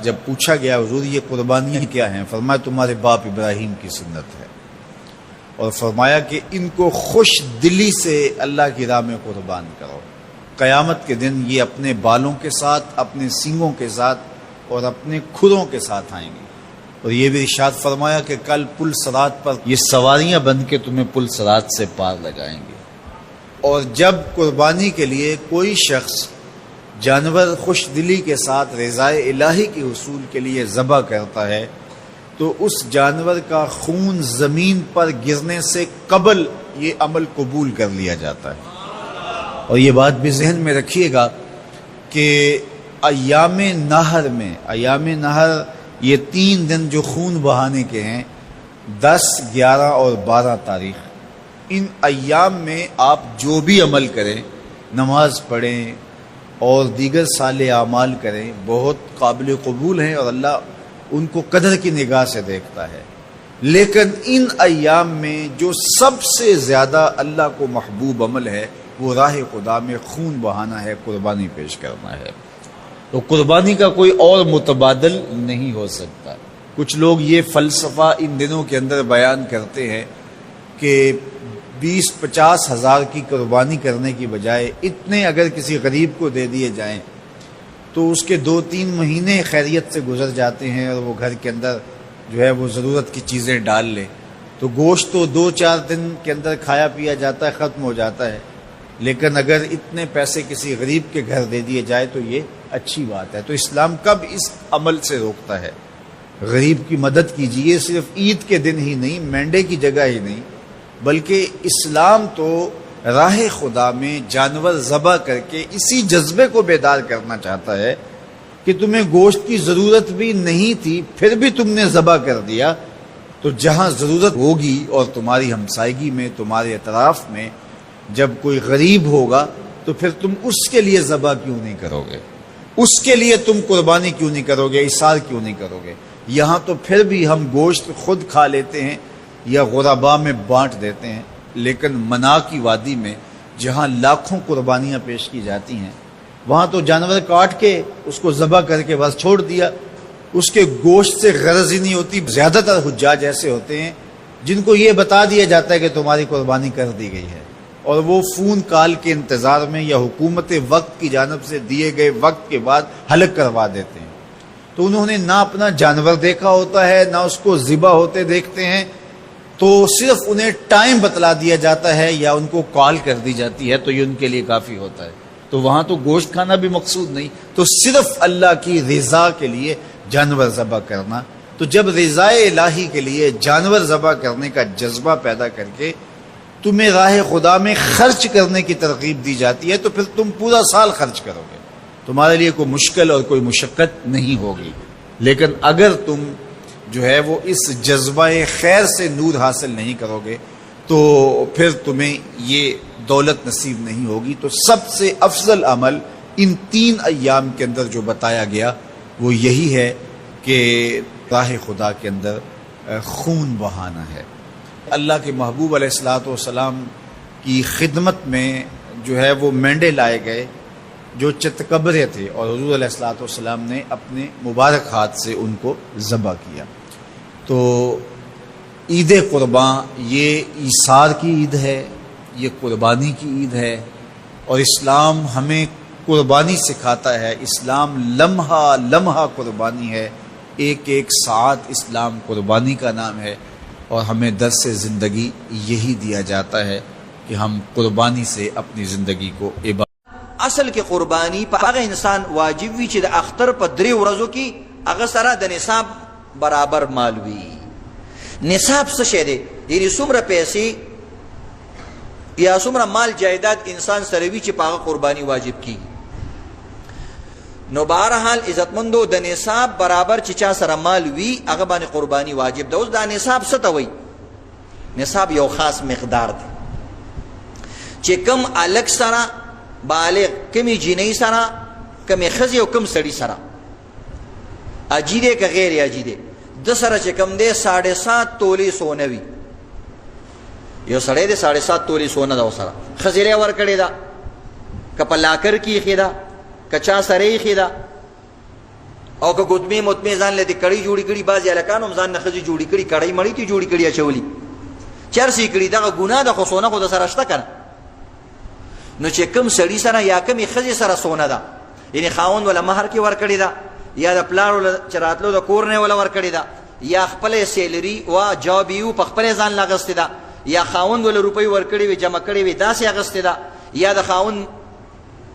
جب پوچھا گیا حضور یہ قربانیاں کیا ہیں، فرمایا تمہارے باپ ابراہیم کی سنت ہے، اور فرمایا کہ ان کو خوش دلی سے اللہ کی راہ میں قربان کرو۔ قیامت کے دن یہ اپنے بالوں کے ساتھ، اپنے سینگوں کے ساتھ اور اپنے کھروں کے ساتھ آئیں گے، اور یہ بھی ارشاد فرمایا کہ کل پل صراط پر یہ سواریاں بن کے تمہیں پل صراط سے پار لگائیں گے۔ اور جب قربانی کے لیے کوئی شخص جانور خوش دلی کے ساتھ رضائے الہی کے حصول کے لیے ذبح کرتا ہے تو اس جانور کا خون زمین پر گرنے سے قبل یہ عمل قبول کر لیا جاتا ہے۔ اور یہ بات بھی ذہن میں رکھیے گا کہ ایام نہر یہ 3 دن جو خون بہانے کے ہیں، 10، 11 اور 12 تاریخ، ان ایام میں آپ جو بھی عمل کریں، نماز پڑھیں اور دیگر صالح اعمال کریں، بہت قابل قبول ہیں اور اللہ ان کو قدر کی نگاہ سے دیکھتا ہے۔ لیکن ان ایام میں جو سب سے زیادہ اللہ کو محبوب عمل ہے وہ راہ خدا میں خون بہانا ہے، قربانی پیش کرنا ہے۔ تو قربانی کا کوئی اور متبادل نہیں ہو سکتا۔ کچھ لوگ یہ فلسفہ ان دنوں کے اندر بیان کرتے ہیں کہ 20-50 ہزار کی قربانی کرنے کی بجائے اتنے اگر کسی غریب کو دے دیے جائیں تو اس کے 2-3 مہینے خیریت سے گزر جاتے ہیں، اور وہ گھر کے اندر جو ہے وہ ضرورت کی چیزیں ڈال لے تو گوشت تو 2-4 دن کے اندر کھایا پیا جاتا ہے، ختم ہو جاتا ہے۔ لیکن اگر اتنے پیسے کسی غریب کے گھر دے دیے جائے تو یہ اچھی بات ہے۔ تو اسلام کب اس عمل سے روکتا ہے؟ غریب کی مدد کیجیے، صرف عید کے دن ہی نہیں، مینڈے کی جگہ ہی نہیں، بلکہ اسلام تو راہ خدا میں جانور ذبح کر کے اسی جذبے کو بیدار کرنا چاہتا ہے کہ تمہیں گوشت کی ضرورت بھی نہیں تھی، پھر بھی تم نے ذبح کر دیا، تو جہاں ضرورت ہوگی اور تمہاری ہمسائیگی میں، تمہارے اطراف میں جب کوئی غریب ہوگا تو پھر تم اس کے لیے ذبح کیوں نہیں کرو گے؟ اس کے لیے تم قربانی کیوں نہیں کرو گے؟ اِیثار کیوں نہیں کرو گے؟ یہاں تو پھر بھی ہم گوشت خود کھا لیتے ہیں یا غرباء میں بانٹ دیتے ہیں، لیکن منا کی وادی میں جہاں لاکھوں قربانیاں پیش کی جاتی ہیں وہاں تو جانور کاٹ کے اس کو ذبح کر کے بس چھوڑ دیا، اس کے گوشت سے غرض ہی نہیں ہوتی۔ زیادہ تر حجاج ایسے ہوتے ہیں جن کو یہ بتا دیا جاتا ہے کہ تمہاری قربانی کر دی گئی ہے، اور وہ فون کال کے انتظار میں یا حکومت وقت کی جانب سے دیے گئے وقت کے بعد حلق کروا دیتے ہیں۔ تو انہوں نے نہ اپنا جانور دیکھا ہوتا ہے، نہ اس کو ذبح ہوتے دیکھتے ہیں، تو صرف انہیں ٹائم بتلا دیا جاتا ہے یا ان کو کال کر دی جاتی ہے تو یہ ان کے لیے کافی ہوتا ہے۔ تو وہاں تو گوشت کھانا بھی مقصود نہیں، تو صرف اللہ کی رضا کے لیے جانور ذبح کرنا۔ تو جب رضا الہی کے لیے جانور ذبح کرنے کا جذبہ پیدا کر کے تمہیں راہ خدا میں خرچ کرنے کی ترغیب دی جاتی ہے تو پھر تم پورا سال خرچ کرو گے، تمہارے لیے کوئی مشکل اور کوئی مشقت نہیں ہوگی۔ لیکن اگر تم جو ہے وہ اس جذبہ خیر سے نور حاصل نہیں کرو گے تو پھر تمہیں یہ دولت نصیب نہیں ہوگی۔ تو سب سے افضل عمل ان 3 ایام کے اندر جو بتایا گیا وہ یہی ہے کہ راہ خدا کے اندر خون بہانا ہے۔ اللہ کے محبوب علیہ الصلوۃ والسلام کی خدمت میں جو ہے وہ مینڈے لائے گئے جو چتکبرے تھے، اور حضور علیہ الصلوۃ والسلام نے اپنے مبارک ہاتھ سے ان کو ذبح کیا۔ تو عید قرباں یہ ایثار کی عید ہے، یہ قربانی کی عید ہے، اور اسلام ہمیں قربانی سکھاتا ہے۔ اسلام لمحہ لمحہ قربانی ہے، ایک ایک ساعت اسلام قربانی کا نام ہے، اور ہمیں درس زندگی یہی دیا جاتا ہے کہ ہم قربانی سے اپنی زندگی کو اصل کې قربانی په هغه انسان واجب وي چې د اختر په 3 ورځو کې هغه سره د نصاب برابر مال وي۔ نصاب څه شی دی؟ یعنی څومره پیسې یا څومره مال جایداد انسان سره وي چې په هغه قربانی واجب کی۔ نو بهرحال عزتمندو د نصاب برابر چې چا سره مال وي هغه باندې قربانی واجب ده۔ اوس دا نصاب څه ته وایي؟ نصاب یو خاص مقدار دی چې کم الک سره بالغ، کمی جنئی سرا، کمی خزی و کم سڑی سرا، اجیدے کا غیر اجیدے، د سره چې کم دی 7.5 تولې سونه وي، یو سړی دی 7.5 تولې سونه ده ورسره، ښځې ورکړې ده که په لاکر کې ایښې ده که چا سره یې ایښې ده، او که ګوتمې مطمې ځان له دې کړۍ جوړې کړي، بعضې هلکان هم ځان نه ښځې جوړې کړي، کړۍ مړۍ ته جوړې کړي اچولي، چرسې کړي، دغه ګناه ده، خو سونه خو د سره شته که نه. نو چې کوم سړي سره یا کومې ښځې سره سونه ده، یعنې خاوند وله مهر کې ورکړې ده، یا د پلار وله چې راتلو د کور نه یې وله ورکړې ده، یا خپله سیلري و جاب یې و په خپله ځان له اخیستې ده، یا خاوند وله روپۍ ورکړې وې جمع کړې وې داسې اخیستې ده، یا د خاوند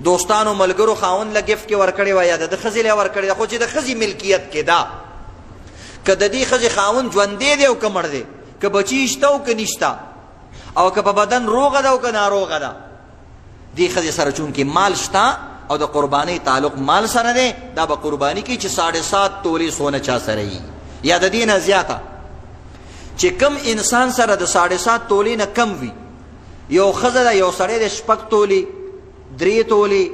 دوستانو ملګرو خاوند له ګفت کې ورکړې وه، یا د ښځې له ورکړې ده، خو چې د ښځې ملکیت کې ده، که د دې ښځې خاوند ژوندی دی او که مړ دی، که بچي شته او که نشته، او که په بدن روغه ده او که ناروغه ده، دې ښځې سره چونکې مال شته او د قربانۍ تعلق مال سره دی، دا به قرباني کوي چې 7.5 تولې سونه چا سره وي، یا د دې نه زیاته. چې کم انسان سره د 7.5 تولې نه کم وي، یو ښځه ده یو سړی دی 6 تولې 3 تولې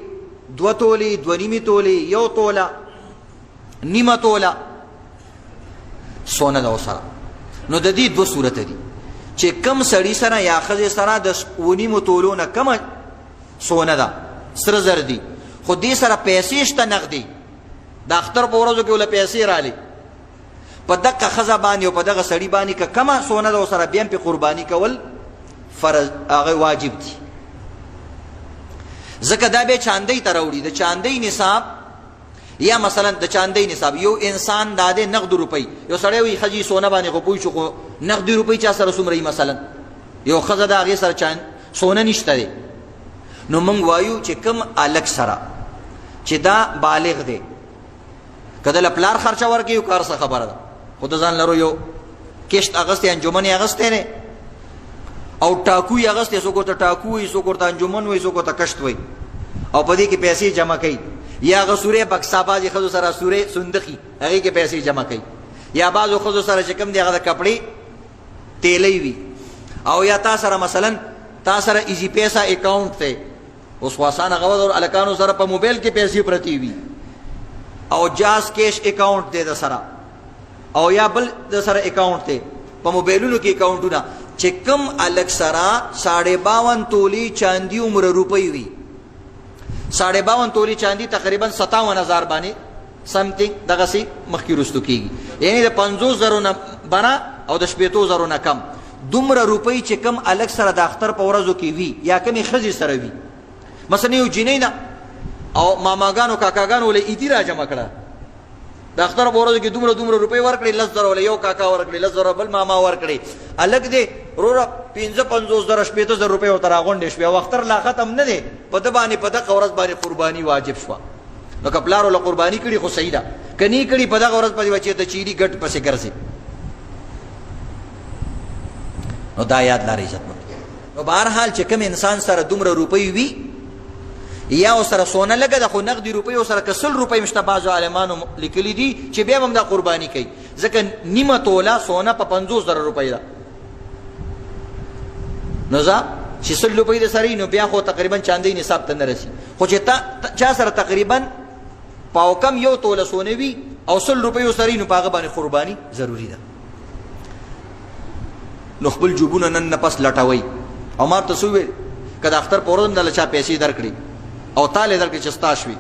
2 تولې 2.5 تولې 1 توله نیمه توله سونه ده ورسره، نو د دې 2 صورته دي چې کم سړي سره یا ښځې سره د 1.5 تولو نه کمه سونه ده، سره زر دي، خو دې سره پیسې شته نغدي، د اختر په ورځو کې وله پیسې رالی، په دغه ښځه باندې او په دغه سړي باندې که کمه سونه ده ورسره بیا هم پې قرباني کول فرض هغه واجب دي. ځکه دا بیا چاندۍ ته راوړي، د چاندۍ نصاب یا مثلا د چاندۍ نصاب یو انسان دا دی نقد روپۍ، یو سړی وایي ښځې سونه باندې خو پوه شو، خو نقدي روپۍ چا سره څومره وي، مثلا یو ښځه ده هغې سره سونه نشته دی، نو موږ وایو چې کوم الک سره چې دا بالغ دی، که دله پلار خرچه ورکوي یو کار څه خبره ده، خو د ځان لرو یو کشت اغستی انجمن یې اغستی دی او ټاکو یې اغستی، څوک ورته ټاکو وایي، څوک ورته انجمن وایي، څوک ورته کشت وایي، او په دې کې پیسې جمع کوي، یا هغه سورې بکسا بعضې ښځو سره سورې صندخي هغې کې پیسې جمع کوي، یا بعضو ښځو سره چې کوم دی هغه د کپړې تیلی وي، او یا تا سره مثلا تا سره ایزي پیسه اکاؤنٹ دی، اوس خو اسانه غوض او الکانو سره په موبایل کې پیسې پرتی وي، او جاز کیش اکاؤنٹ دی د سره، او یا بل د سره اکاؤنٹ دی په موبایلونو کې اکاؤنټونه، چې کم الک سره 52 تولې چاندي عمر روپۍ وي، 52 تولې چاندي تقریبا 57,000 باندې سمثینګ دغسې مخکې رستو کېږي، یعنی د 50,000 نه بره او د 80,000 نه کم دومره روپۍ چې کم الک سره د اختر په ورځو کې وي، یا کمې ښځې سره وي، مثلا یو جینۍ ده او ماماګانو کاکاګانو ولې عیدي را جمع کړه، د اختر په ورځو کې دومره روپۍ ورکړې، 10,000 ولې یو کاکا ورکړې، 10,000 بل ماما ورکړې، الګ دی وروره 50,000 50,000 روپۍ ورته راغونډې شوې، او اختر لا ختم نه دی، په ده باندې په دغه ورځ باندې قرباني واجب شوه. نو که پلار وله قرباني کړي خو صحیح ده، که نه کړي په دغه ورځ باندې بچې ته چیري ګټ پسې ګرځي، نو دا یاد لرئ عزتمن. نو بهرحال چې کوم انسان سره دومره روپۍ وي یا او سره سونه لګه ده، خو نقدي روپۍ او سره که 100 روپۍ مشته، بعضو عالمانو لیکلي دي چې بیا هم دا قرباني کوي، ځکه نیمه توله سونه په 50,000 روپۍ ده، نو ځه چې 100 روپۍ د سره نو بیا خو تقریبا چاندۍ نصاب ته نه رسي، خو چې چا سره تقریبا پاو کم یو توله سونه وي او 100 روپۍ سره نو په هغه باندې قرباني ضروري ده. نو خپل جوبونه نن نه پس لټوئ، او ما ته څه وویل که د اختر په ورځ هم دله چا پیسې درکړي او تاله درکړي چې ستا شوي،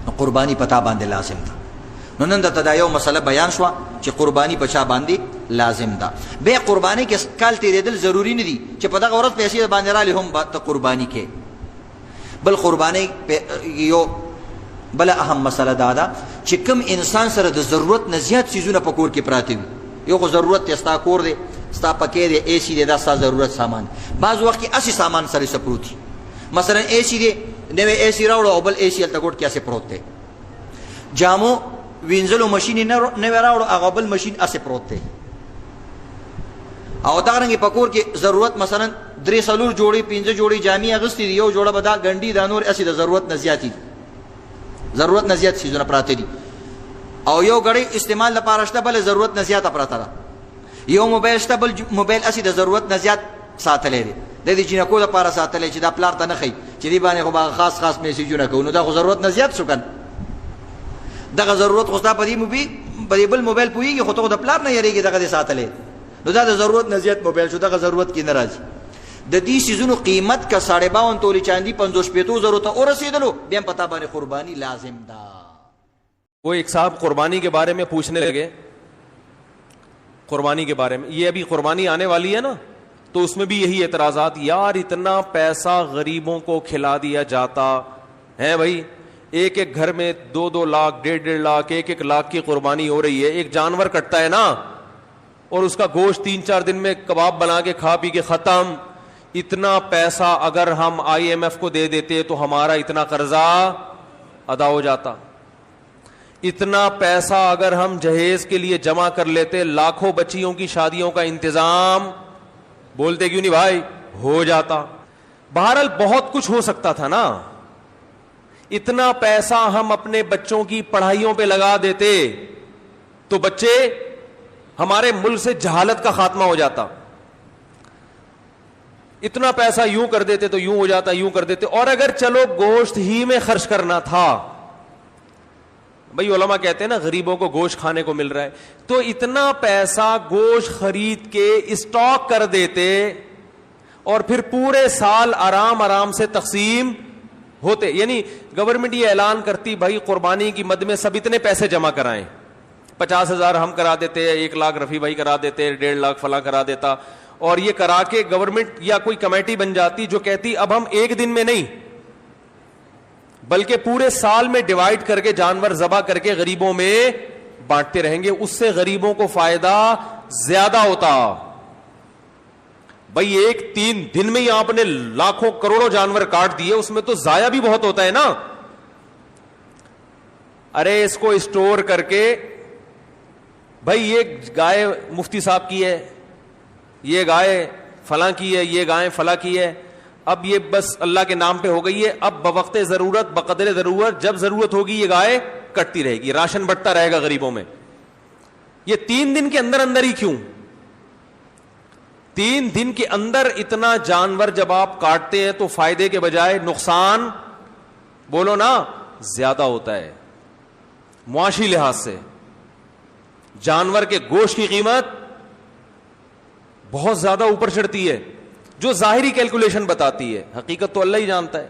نو قرباني په تا باندې لازم ده. نو نن درته دا یو مسله بیان شوه چې قرباني په چا باندې لازم ده. بیا قرباني کې کال تېرېدل ضروري نه دي چې په دغه ورځ پیسې باندې رالې هم ته قرباني کې. بل قرباني یو بله اهم مسله دا ده چې کوم انسان سره د ضرورت نه زیات څیزونه په کور کې پراته وي، یو خو ضرورت دی ستا کور دی، ستا پکې دی، اے سی دی، دا ستا ضرورت سامان، بعض وخت کې اسې سامان سره څه پروت وي، مثلا اے سی دی، نوی اے سی راوړو او بل اے سی هلته ګوټ کې اسې پروت دی، جامو وینځلو ماشین یې نوی راوړو هغه بل ماشین اسې پروت دی، او دغرنګې په کور کې ضرورت مثلا 3-4 جوړې 5 جوړې جامې اغوستې دي، یو جوړه به دا ګنډي، دا نور اسې د ضرورت نه زیات دي، ضرورت نه زیات څیزونه پراته دي، او یو غړی استعمال لپاره شته، بل ضرورت نه زیاته پراته ده، یو موبایل شته، بل موبایل اسې د ضرورت نه زیات ساتلی دی، د دې جینکو لپاره ساتلی چې دا پلار ته نه ښایي چې دې باندې خو به خاص خاص میسیجونه کوو، نو دا خو ضرورت نه زیات شو که نه، دغه ضرورت خو ستا په دې بل موبایل پوهېږي، خو ته خو د پلار نه یېرېږي دغه دې ساتلی، نو دا د ضرورت نه زیات موبایل شو، دغه ضرورت کې نه راځي. د دې څیزونو قیمت که 52 تولې چاندي 50-50 زرو ته ورسېدلو بیا هم په تا باندې قرباني لازم ده. وہ ایک صاحب قربانی کے بارے میں پوچھنے لگے, قربانی کے بارے میں, یہ ابھی قربانی آنے والی ہے نا, تو اس میں بھی یہی اعتراضات, یار اتنا پیسہ غریبوں کو کھلا دیا جاتا ہے بھائی, ایک ایک گھر میں 2-2 لاکھ 1.5 لاکھ 1 لاکھ کی قربانی ہو رہی ہے, ایک جانور کٹتا ہے نا, اور اس کا گوشت 3-4 دن میں کباب بنا کے کھا پی کے ختم. اتنا پیسہ اگر ہم IMF کو دے دیتے تو ہمارا اتنا قرضہ ادا ہو جاتا. اتنا پیسہ اگر ہم جہیز کے لیے جمع کر لیتے, لاکھوں بچیوں کی شادیوں کا انتظام, بولتے کیوں نہیں بھائی, ہو جاتا. بہرحال بہت کچھ ہو سکتا تھا نا. اتنا پیسہ ہم اپنے بچوں کی پڑھائیوں پہ لگا دیتے تو بچے, ہمارے ملک سے جہالت کا خاتمہ ہو جاتا. اتنا پیسہ یوں کر دیتے تو یوں ہو جاتا, یوں کر دیتے. اور اگر چلو گوشت ہی میں خرچ کرنا تھا, بھائی علماء کہتے ہیں نا غریبوں کو گوشت کھانے کو مل رہا ہے, تو اتنا پیسہ گوشت خرید کے اسٹاک کر دیتے اور پھر پورے سال آرام سے تقسیم ہوتے. یعنی گورنمنٹ یہ اعلان کرتی بھائی قربانی کی مد میں سب اتنے پیسے جمع کرائیں, 50,000 ہم کرا دیتے, 1 لاکھ رفیع بھائی کرا دیتے, 1.5 لاکھ فلاں کرا دیتا, اور یہ کرا کے گورنمنٹ یا کوئی کمیٹی بن جاتی جو کہتی اب ہم ایک دن میں نہیں بلکہ پورے سال میں ڈیوائیڈ کر کے جانور ذبح کر کے غریبوں میں بانٹتے رہیں گے, اس سے غریبوں کو فائدہ زیادہ ہوتا. بھائی 3 دن میں ہی آپ نے لاکھوں کروڑوں جانور کاٹ دیے, اس میں تو ضائع بھی بہت ہوتا ہے نا. ارے اس کو اسٹور کر کے, بھائی یہ گائے مفتی صاحب کی ہے, یہ گائے فلاں کی ہے, یہ گائے فلاں کی ہے, اب یہ بس اللہ کے نام پہ ہو گئی ہے, اب بوقت ضرورت بقدر ضرورت جب ضرورت ہوگی یہ گائے کٹتی رہے گی, راشن بٹتا رہے گا غریبوں میں. یہ 3 دن کے اندر ہی کیوں, 3 دن کے اندر اتنا جانور جب آپ کاٹتے ہیں تو فائدے کے بجائے نقصان, بولو نا, زیادہ ہوتا ہے. معاشی لحاظ سے جانور کے گوشت کی قیمت بہت زیادہ اوپر چڑھتی ہے, جو ظاہری کیلکولیشن بتاتی ہے, حقیقت تو اللہ ہی جانتا ہے.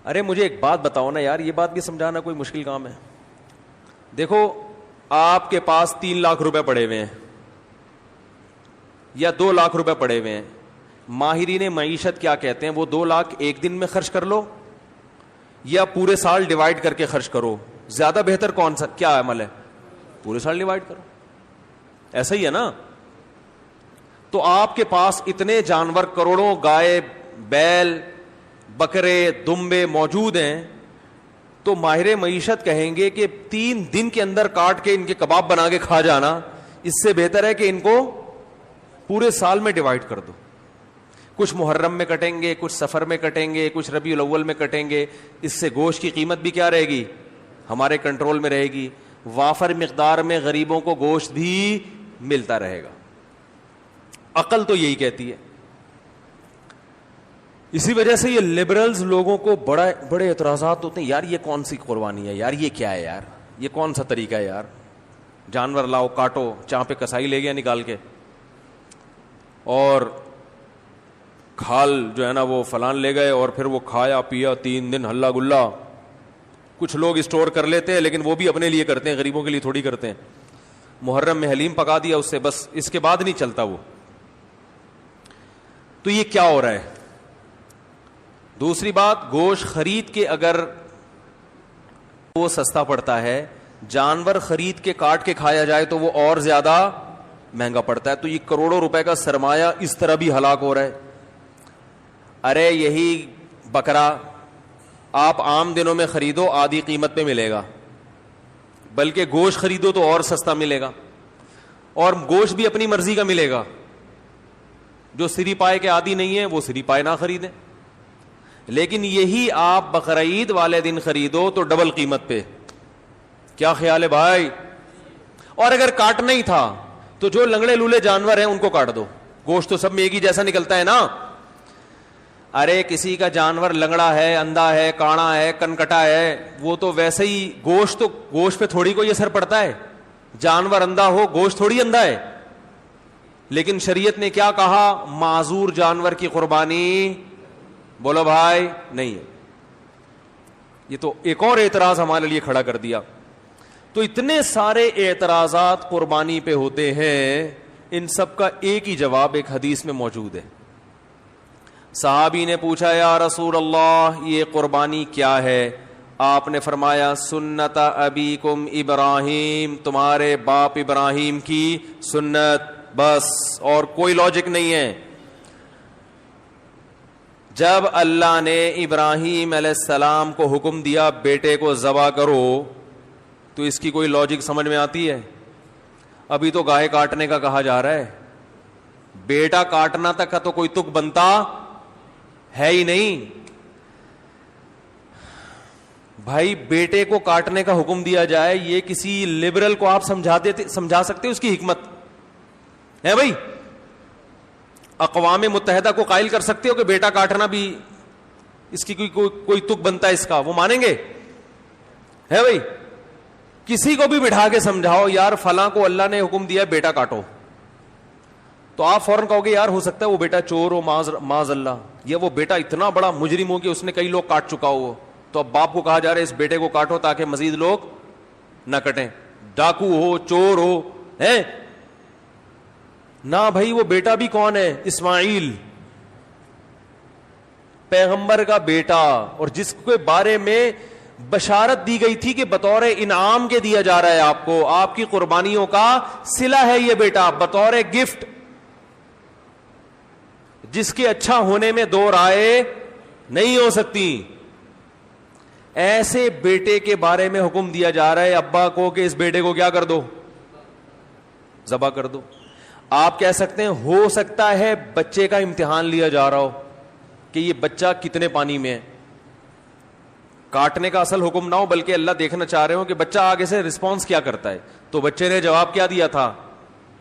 ارے مجھے ایک بات بتاؤ نا یار, یہ بات بھی سمجھانا کوئی مشکل کام ہے. دیکھو آپ کے پاس 3 لاکھ روپے پڑے ہوئے ہیں یا 2 لاکھ روپے پڑے ہوئے ہیں, ماہرین معیشت کیا کہتے ہیں, وہ 2 لاکھ ایک دن میں خرچ کر لو یا پورے سال ڈیوائیڈ کر کے خرچ کرو, زیادہ بہتر کون سا کیا عمل ہے, پورے سال ڈیوائیڈ کرو. ایسا ہی ہے نا. تو آپ کے پاس اتنے جانور, کروڑوں گائے, بیل, بکرے, دمبے موجود ہیں, تو ماہر معیشت کہیں گے کہ 3 دن کے اندر کاٹ کے ان کے کباب بنا کے کھا جانا, اس سے بہتر ہے کہ ان کو پورے سال میں ڈیوائیڈ کر دو. کچھ محرم میں کٹیں گے, کچھ سفر میں کٹیں گے, کچھ ربیع الاول میں کٹیں گے, اس سے گوشت کی قیمت بھی کیا رہے گی, ہمارے کنٹرول میں رہے گی, وافر مقدار میں غریبوں کو گوشت بھی ملتا رہے گا. عقل تو یہی کہتی ہے. اسی وجہ سے یہ لبرلز لوگوں کو بڑے اعتراضات ہوتے ہیں, یار یہ کون سی قربانی ہے یار, یہ کیا ہے یار, یہ کون سا طریقہ ہے یار, جانور لاؤ کاٹو, چاہ پہ کسائی لے گیا نکال کے, اور کھال جو ہے نا وہ فلان لے گئے, اور پھر وہ کھایا پیا 3 دن ہلا گلا. کچھ لوگ اسٹور کر لیتے ہیں لیکن وہ بھی اپنے لیے کرتے ہیں, غریبوں کے لیے تھوڑی کرتے ہیں. محرم میں حلیم پکا دیا اس سے, بس اس کے بعد نہیں چلتا وہ. تو یہ کیا ہو رہا ہے. دوسری بات, گوشت خرید کے اگر وہ سستا پڑتا ہے, جانور خرید کے کاٹ کے کھایا جائے تو وہ اور زیادہ مہنگا پڑتا ہے. تو یہ کروڑوں روپے کا سرمایہ اس طرح بھی ہلاک ہو رہا ہے. ارے یہی بکرا آپ عام دنوں میں خریدو آدھی قیمت پہ ملے گا, بلکہ گوشت خریدو تو اور سستا ملے گا, اور گوشت بھی اپنی مرضی کا ملے گا. جو سری پائے کے عادی نہیں ہے وہ سری پائے نہ خریدیں, لیکن یہی آپ بقرعید والے دن خریدو تو ڈبل قیمت پہ. کیا خیال ہے بھائی؟ اور اگر کاٹنا ہی تھا تو جو لنگڑے لولے جانور ہیں ان کو کاٹ دو, گوشت تو سب میں ایک ہی جیسا نکلتا ہے نا. ارے کسی کا جانور لنگڑا ہے, اندھا ہے, کاڑا ہے, کنکٹا ہے, وہ تو ویسے ہی گوشت پہ تھوڑی کوئی اثر پڑتا ہے. جانور اندھا ہو, گوشت تھوڑی اندھا ہے. لیکن شریعت نے کیا کہا, معذور جانور کی قربانی, بولو بھائی, نہیں ہے. یہ تو ایک اور اعتراض ہمارے لیے کھڑا کر دیا. تو اتنے سارے اعتراضات قربانی پہ ہوتے ہیں, ان سب کا ایک ہی جواب ایک حدیث میں موجود ہے. صحابی نے پوچھا یا رسول اللہ یہ قربانی کیا ہے؟ آپ نے فرمایا سنت ابیکم ابراہیم, تمہارے باپ ابراہیم کی سنت, بس اور کوئی لاجک نہیں ہے. جب اللہ نے ابراہیم علیہ السلام کو حکم دیا بیٹے کو ذبح کرو, تو اس کی کوئی لاجک سمجھ میں آتی ہے؟ ابھی تو گائے کاٹنے کا کہا جا رہا ہے, بیٹا کاٹنا تک کا تو کوئی تک بنتا ہے ہی نہیں. بھائی بیٹے کو کاٹنے کا حکم دیا جائے, یہ کسی لبرل کو آپ سمجھا سکتے اس کی حکمت ہے؟ بھائی اقوام متحدہ کو قائل کر سکتے ہو کہ بیٹا کاٹنا بھی اس کی کوئی تک بنتا ہے اس کا؟ وہ مانیں گے؟ ہے بھائی کسی کو بھی بٹھا کے سمجھاؤ یار فلاں کو اللہ نے حکم دیا بیٹا کاٹو, تو آپ فوراً کہو گے یار ہو سکتا ہے وہ بیٹا چور ہو معاذ اللہ, یا وہ بیٹا اتنا بڑا مجرم ہو کہ اس نے کئی لوگ کاٹ چکا ہو. تو اب باپ کو کہا جا رہا ہے اس بیٹے کو کاٹو تاکہ مزید لوگ نہ کٹیں, ڈاکو ہو چور ہو ہے نہ. بھائی وہ بیٹا بھی کون ہے؟ اسماعیل پیغمبر کا بیٹا, اور جس کے بارے میں بشارت دی گئی تھی کہ بطور انعام کے دیا جا رہا ہے آپ کو, آپ کی قربانیوں کا صلہ ہے یہ بیٹا, بطور گفٹ, جس کے اچھا ہونے میں دو رائے نہیں ہو سکتی. ایسے بیٹے کے بارے میں حکم دیا جا رہا ہے ابا کو کہ اس بیٹے کو کیا کر دو؟ ذبح کر دو. آپ کہہ سکتے ہیں ہو سکتا ہے بچے کا امتحان لیا جا رہا ہو کہ یہ بچہ کتنے پانی میں ہے, کاٹنے کا اصل حکم نہ ہو بلکہ اللہ دیکھنا چاہ رہے ہو کہ بچہ آگے سے رسپانس کیا کرتا ہے. تو بچے نے جواب کیا دیا تھا؟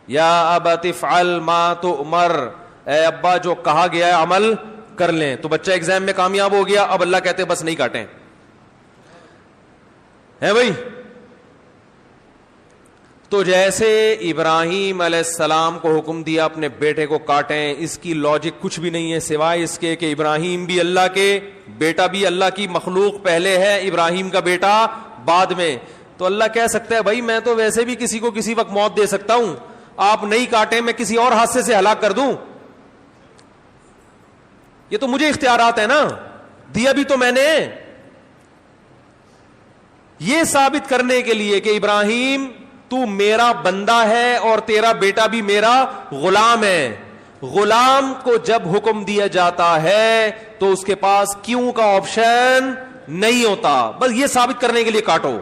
یا ابت افعل ما تؤمر, اے ابا جو کہا گیا ہے عمل کر لیں. تو بچہ ایگزام میں کامیاب ہو گیا, اب اللہ کہتے بس نہیں کاٹیں. ہے بھائی تو جیسے ابراہیم علیہ السلام کو حکم دیا اپنے بیٹے کو کاٹیں, اس کی لاجک کچھ بھی نہیں ہے سوائے اس کے کہ ابراہیم بھی اللہ کے, بیٹا بھی اللہ کی مخلوق پہلے ہے, ابراہیم کا بیٹا بعد میں. تو اللہ کہہ سکتا ہے بھائی میں تو ویسے بھی کسی کو کسی وقت موت دے سکتا ہوں, آپ نہیں کاٹیں میں کسی اور حادثے سے ہلاک کر دوں. یہ تو مجھے اختیارات ہے نا, دیا بھی تو میں نے. یہ ثابت کرنے کے لیے کہ ابراہیم تو میرا بندہ ہے اور تیرا بیٹا بھی میرا غلام ہے. غلام کو جب حکم دیا جاتا ہے تو اس کے پاس کیوں کا آپشن نہیں ہوتا, بس یہ ثابت کرنے کے لیے کاٹو.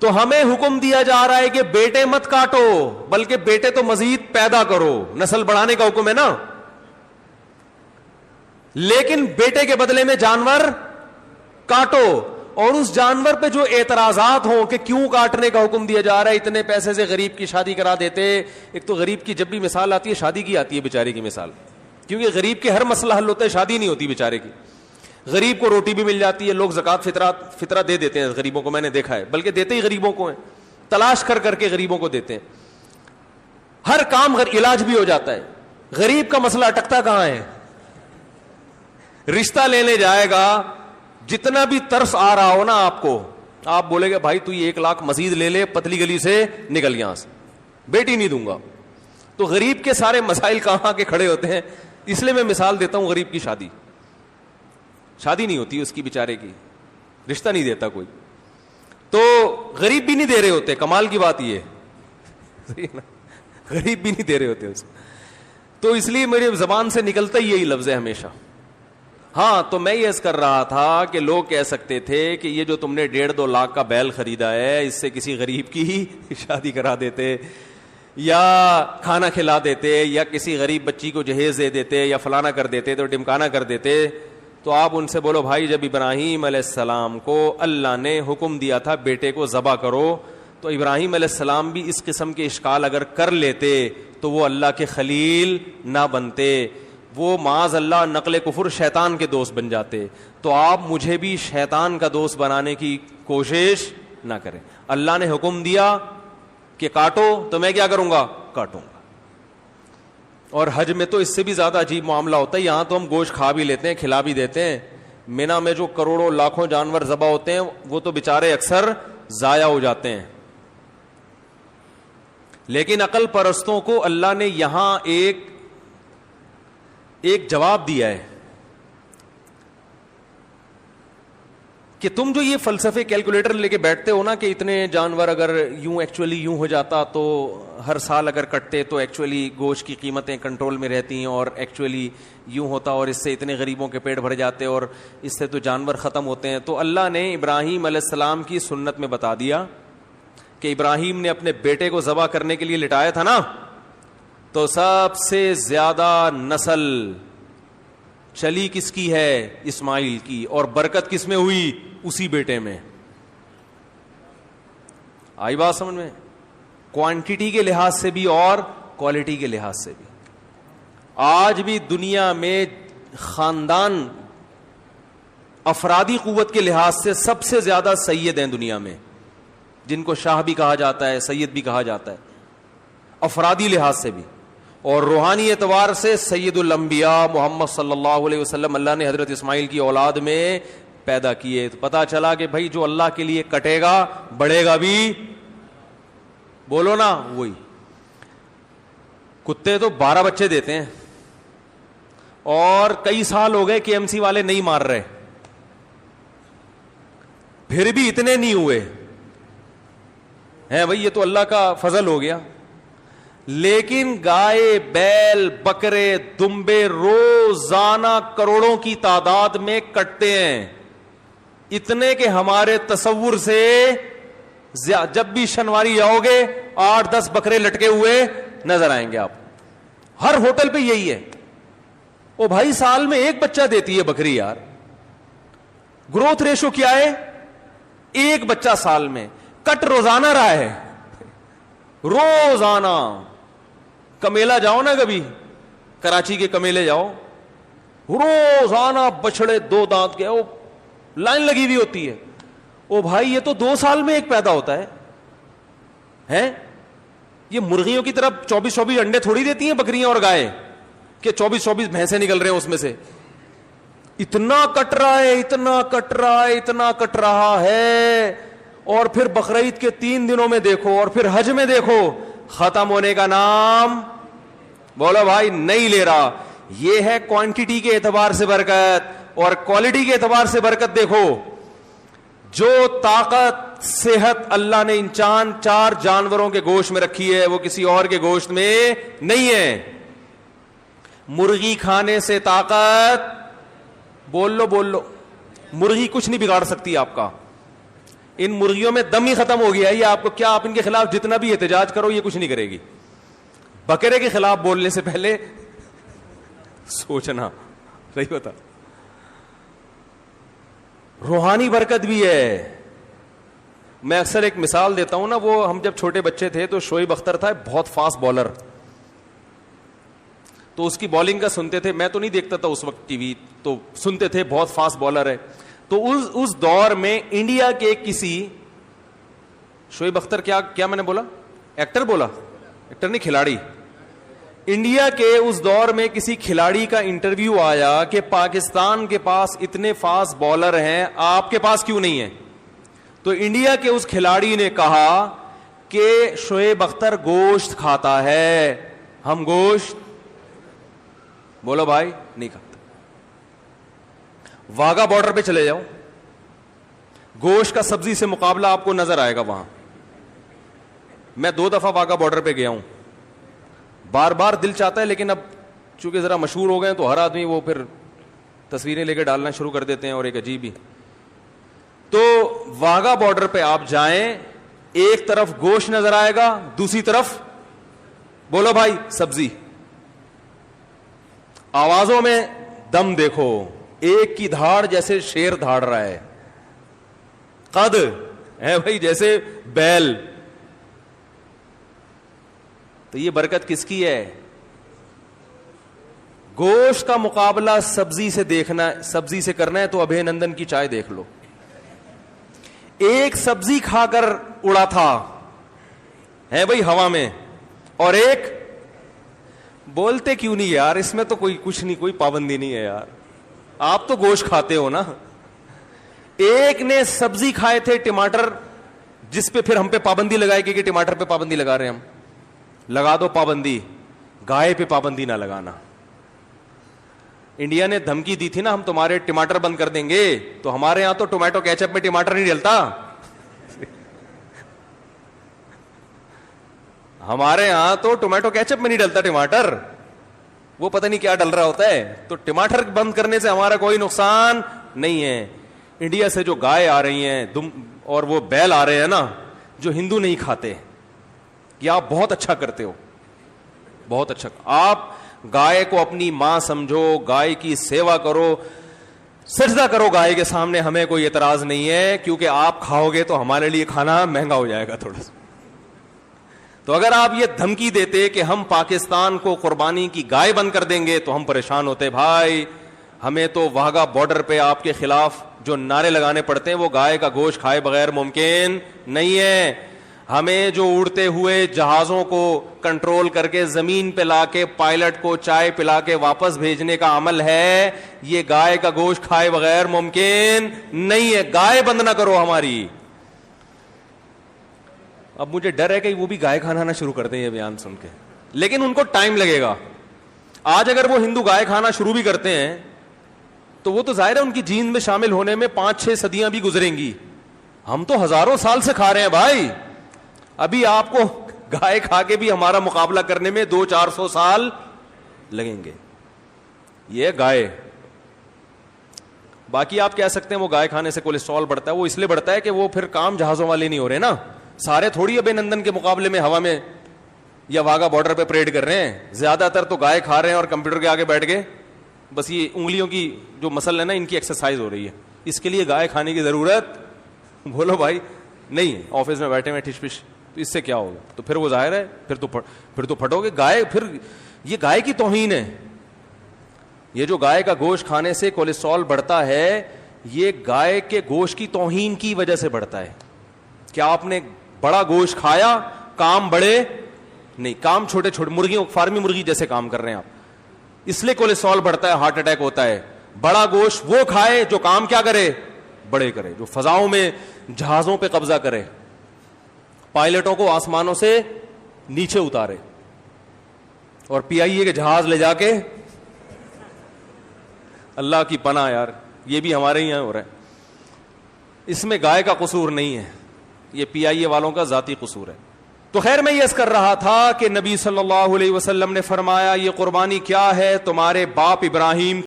تو ہمیں حکم دیا جا رہا ہے کہ بیٹے مت کاٹو بلکہ بیٹے تو مزید پیدا کرو, نسل بڑھانے کا حکم ہے نا. لیکن بیٹے کے بدلے میں جانور کاٹو. اور اس جانور پہ جو اعتراضات ہوں کہ کیوں کاٹنے کا حکم دیا جا رہا ہے, اتنے پیسے سے غریب کی شادی کرا دیتے. ایک تو غریب کی جب بھی مثال آتی ہے شادی کی آتی ہے بیچارے کی مثال, کیونکہ غریب کے ہر مسئلہ حل ہوتا ہے, شادی نہیں ہوتی بیچارے کی. غریب کو روٹی بھی مل جاتی ہے, لوگ زکات فطرہ دے دیتے ہیں غریبوں کو, میں نے دیکھا ہے, بلکہ دیتے ہی غریبوں کو ہیں, تلاش کر کر کے غریبوں کو دیتے ہیں. ہر کام علاج بھی ہو جاتا ہے. غریب کا مسئلہ اٹکتا کہاں ہے؟ رشتہ لینے جائے گا, جتنا بھی ترس آ رہا ہو نا آپ کو, آپ بولے گے بھائی تو یہ 1 لاکھ مزید لے لے, پتلی گلی سے نکل یہاں سے, بیٹی نہیں دوں گا. تو غریب کے سارے مسائل کہاں کے کھڑے ہوتے ہیں. اس لیے میں مثال دیتا ہوں, غریب کی شادی نہیں ہوتی اس کی بیچارے کی, رشتہ نہیں دیتا کوئی, تو غریب بھی نہیں دے رہے ہوتے. کمال کی بات یہ غریب بھی نہیں دے رہے ہوتے اس. تو اس لیے میری زبان سے نکلتا ہی یہی لفظ ہے ہمیشہ. ہاں تو میں یہ عرض کر رہا تھا کہ لوگ کہہ سکتے تھے کہ یہ جو تم نے 1.5-2 لاکھ کا بیل خریدا ہے, اس سے کسی غریب کی شادی کرا دیتے, یا کھانا کھلا دیتے, یا کسی غریب بچی کو جہیز دے دیتے, یا فلانا کر دیتے, تو ڈمکانا کر دیتے. تو آپ ان سے بولو بھائی جب ابراہیم علیہ السلام کو اللہ نے حکم دیا تھا بیٹے کو ذبح کرو, تو ابراہیم علیہ السلام بھی اس قسم کے اشکال اگر کر لیتے تو وہ اللہ کے خلیل نہ بنتے, وہ معاذ اللہ نقل کفر شیطان کے دوست بن جاتے. تو آپ مجھے بھی شیطان کا دوست بنانے کی کوشش نہ کریں. اللہ نے حکم دیا کہ کاٹو تو میں کیا کروں گا؟ کاٹوں گا. اور حج میں تو اس سے بھی زیادہ عجیب معاملہ ہوتا ہے. یہاں تو ہم گوشت کھا بھی لیتے ہیں, کھلا بھی دیتے ہیں. مینا میں جو کروڑوں لاکھوں جانور ذبح ہوتے ہیں وہ تو بےچارے اکثر ضائع ہو جاتے ہیں. لیکن عقل پرستوں کو اللہ نے یہاں ایک جواب دیا ہے کہ تم جو یہ فلسفے کیلکولیٹر لے کے بیٹھتے ہو نا کہ اتنے جانور اگر یوں ہو جاتا تو ہر سال اگر کٹتے تو ایکچولی گوشت کی قیمتیں کنٹرول میں رہتی ہیں اور ایکچولی یوں ہوتا اور اس سے اتنے غریبوں کے پیٹ بھر جاتے اور اس سے تو جانور ختم ہوتے ہیں. تو اللہ نے ابراہیم علیہ السلام کی سنت میں بتا دیا کہ ابراہیم نے اپنے بیٹے کو ذبح کرنے کے لیے لٹایا تھا نا, تو سب سے زیادہ نسل چلی کس کی ہے؟ اسماعیل کی. اور برکت کس میں ہوئی؟ اسی بیٹے میں. آئی بات سمجھ میں؟ کوانٹٹی کے لحاظ سے بھی اور کوالٹی کے لحاظ سے بھی. آج بھی دنیا میں خاندان افرادی قوت کے لحاظ سے سب سے زیادہ سید ہیں دنیا میں, جن کو شاہ بھی کہا جاتا ہے, سید بھی کہا جاتا ہے, افرادی لحاظ سے بھی. اور روحانی اعتبار سے سید الانبیاء محمد صلی اللہ علیہ وسلم اللہ نے حضرت اسماعیل کی اولاد میں پیدا کیے. تو پتا چلا کہ بھائی جو اللہ کے لیے کٹے گا بڑھے گا بھی, بولو نا وہی. کتے تو 12 بچے دیتے ہیں اور کئی سال ہو گئے کہ KMC والے نہیں مار رہے, پھر بھی اتنے نہیں ہوئے ہیں بھائی, یہ تو اللہ کا فضل ہو گیا. لیکن گائے, بیل, بکرے, دمبے روزانہ کروڑوں کی تعداد میں کٹتے ہیں, اتنے کہ ہمارے تصور سے جب بھی شنواری آؤ گے 8-10 بکرے لٹکے ہوئے نظر آئیں گے آپ. ہر ہوٹل پہ یہی ہے. او بھائی سال میں ایک بچہ دیتی ہے بکری یار. گروتھ ریشو کیا ہے؟ ایک بچہ سال میں. کٹ روزانہ رہا ہے, روزانہ. کمیلا جاؤ نا کبھی, کراچی کے کمیلے جاؤ, روزانہ بچڑے 2 دانت کے لائن لگی ہوئی ہوتی ہے. او بھائی یہ تو 2 سال میں ایک پیدا ہوتا ہے. یہ مرغیوں کی طرف 24 انڈے تھوڑی دیتی ہیں بکریاں اور گائے کہ 24 بھینسیں نکل رہے ہیں اس میں سے. اتنا کٹ رہا ہے, اتنا کٹ رہا ہے, اتنا کٹ رہا ہے. اور پھر بقرعید کے 3 دنوں میں دیکھو اور پھر حج میں دیکھو, ختم ہونے کا نام بولو بھائی نہیں لے رہا. یہ ہے کوانٹٹی کے اعتبار سے برکت. اور کوالٹی کے اعتبار سے برکت دیکھو, جو طاقت صحت اللہ نے ان 4 جانوروں کے گوشت میں رکھی ہے وہ کسی اور کے گوشت میں نہیں ہے. مرغی کھانے سے طاقت, بول لو, مرغی کچھ نہیں بگاڑ سکتی آپ کا. ان مرغیوں میں دم ہی ختم ہو گیا ہے. یہ آپ کو کیا, آپ ان کے خلاف جتنا بھی احتجاج کرو یہ کچھ نہیں کرے گی. بکرے کے خلاف بولنے سے پہلے سوچنا صحیح ہوتا. روحانی برکت بھی ہے. میں اکثر ایک مثال دیتا ہوں نا, وہ ہم جب چھوٹے بچے تھے تو شعیب اختر تھا بہت فاسٹ بالر, تو اس کی بالنگ کا سنتے تھے. میں تو نہیں دیکھتا تھا اس وقت ٹی وی, تو سنتے تھے بہت فاسٹ بالر ہے. تو اس دور میں انڈیا کے کسی شعیب اختر, کیا میں نے بولا, ایکٹر بولا, ایکٹر نہیں کھلاڑی. انڈیا کے اس دور میں کسی کھلاڑی کا انٹرویو آیا کہ پاکستان کے پاس اتنے فاسٹ بالر ہیں, آپ کے پاس کیوں نہیں ہے؟ تو انڈیا کے اس کھلاڑی نے کہا کہ شعیب اختر گوشت کھاتا ہے, ہم گوشت, بولو بھائی, نہیں کھاتا. واگا بارڈر پہ چلے جاؤ, گوشت کا سبزی سے مقابلہ آپ کو نظر آئے گا وہاں. میں 2 دفعہ واگا بارڈر پہ گیا ہوں, بار بار دل چاہتا ہے, لیکن اب چونکہ ذرا مشہور ہو گئے تو ہر آدمی وہ پھر تصویریں لے کے ڈالنا شروع کر دیتے ہیں اور ایک عجیب ہی. تو واگا بارڈر پہ آپ جائیں, ایک طرف گوشت نظر آئے گا, دوسری طرف بولو بھائی سبزی. آوازوں میں دم دیکھو, ایک کی دھاڑ جیسے شیر دھاڑ رہا ہے, قد ہے بھائی جیسے بیل. تو یہ برکت کس کی ہے؟ گوشت کا مقابلہ سبزی سے دیکھنا, سبزی سے کرنا ہے تو ابھے نندن کی چائے دیکھ لو. ایک سبزی کھا کر اڑا تھا ہے بھائی ہوا میں, اور ایک بولتے کیوں نہیں یار, اس میں تو کوئی کچھ نہیں, کوئی پابندی نہیں ہے یار, آپ تو گوشت کھاتے ہو نا. ایک نے سبزی کھائے تھے ٹماٹر, جس پہ پھر ہم پہ پابندی لگائے گی کہ ٹماٹر پہ پابندی لگا رہے ہیں ہم. لگا دو پابندی, گائے پہ پابندی نہ لگانا. انڈیا نے دھمکی دی تھی نا ہم تمہارے ٹماٹر بند کر دیں گے, تو ہمارے یہاں تو ٹومیٹو کیچپ میں ٹماٹر نہیں ڈلتا. ہمارے یہاں تو ٹومیٹو کیچپ میں نہیں ڈلتا ٹماٹر, وہ پتہ نہیں کیا ڈل رہا ہوتا ہے. تو ٹماٹر بند کرنے سے ہمارا کوئی نقصان نہیں ہے. انڈیا سے جو گائے آ رہی ہیں اور وہ بیل آ رہے ہیں نا, جو ہندو نہیں کھاتے, یہ آپ بہت اچھا کرتے ہو, بہت اچھا. آپ گائے کو اپنی ماں سمجھو, گائے کی سیوا کرو, سجدہ کرو گائے کے سامنے, ہمیں کوئی اعتراض نہیں ہے, کیونکہ آپ کھاؤ گے تو ہمارے لیے کھانا مہنگا ہو جائے گا تھوڑا سا. تو اگر آپ یہ دھمکی دیتے کہ ہم پاکستان کو قربانی کی گائے بند کر دیں گے تو ہم پریشان ہوتے. بھائی ہمیں تو واہگہ بارڈر پہ آپ کے خلاف جو نعرے لگانے پڑتے ہیں وہ گائے کا گوشت کھائے بغیر ممکن نہیں ہے. ہمیں جو اڑتے ہوئے جہازوں کو کنٹرول کر کے زمین پہ لا کے پائلٹ کو چائے پلا کے واپس بھیجنے کا عمل ہے, یہ گائے کا گوشت کھائے بغیر ممکن نہیں ہے. گائے بند نہ کرو ہماری. اب مجھے ڈر ہے کہ وہ بھی گائے کھانا نہ شروع کر دیں یہ بیان سن کے, لیکن ان کو ٹائم لگے گا. آج اگر وہ ہندو گائے کھانا شروع بھی کرتے ہیں تو وہ تو ظاہر ہے ان کی جین میں شامل ہونے میں 5-6 صدیاں بھی گزریں گی. ہم تو ہزاروں سال سے کھا رہے ہیں بھائی. ابھی آپ کو گائے کھا کے بھی ہمارا مقابلہ کرنے میں 200-400 سال لگیں گے. یہ گائے, باقی آپ کہہ سکتے ہیں وہ گائے کھانے سے کولیسٹرول بڑھتا ہے, وہ اس لیے بڑھتا ہے کہ وہ پھر کام جہازوں والے نہیں ہو رہے نا. سارے تھوڑی ابے نندن کے مقابلے میں ہوا میں یا واگا بارڈر پہ پریڈ کر رہے ہیں. زیادہ تر تو گائے کھا رہے ہیں اور کمپیوٹر کے آگے بیٹھ گئے, بس یہ انگلیوں کی جو مسل ہے نا ان کی ایکسرسائز ہو رہی ہے. اس کے لیے گائے کھانے کی ضرورت بولو بھائی نہیں ہے. آفس میں بیٹھے ہوئے ٹھش پش, تو اس سے کیا ہوگا؟ تو پھر وہ ظاہر ہے پھر تو پھٹو گے. گائے پھر یہ گائے کی توہین ہے. یہ جو گائے کا گوشت کھانے سے کولیسٹرول بڑھتا ہے, یہ گائے کے گوشت کی توہین کی وجہ سے بڑھتا ہے. کیا آپ نے بڑا گوشت کھایا, کام بڑے نہیں, کام چھوٹے چھوٹے, مرغیوں فارمی مرغی جیسے کام کر رہے ہیں آپ, اس لیے کولیسٹرول بڑھتا ہے, ہارٹ اٹیک ہوتا ہے. بڑا گوشت وہ کھائے جو کام کیا کرے, بڑے کرے, جو فضاؤں میں جہازوں پہ قبضہ کرے, پائلٹوں کو آسمانوں سے نیچے اتارے, اور PIA کے جہاز لے جا کے, اللہ کی پناہ یار, یہ بھی ہمارے یہاں ہو رہا ہے. اس میں گائے کا قصور نہیں ہے, یہ PIA والوں کا ذاتی قصور ہے. تو خیر میں یہ عرض کر رہا تھا کہ نبی صلی اللہ علیہ وسلم نے فرمایا یہ قربانی کیا ہے, تمہارے باپ ابراہیم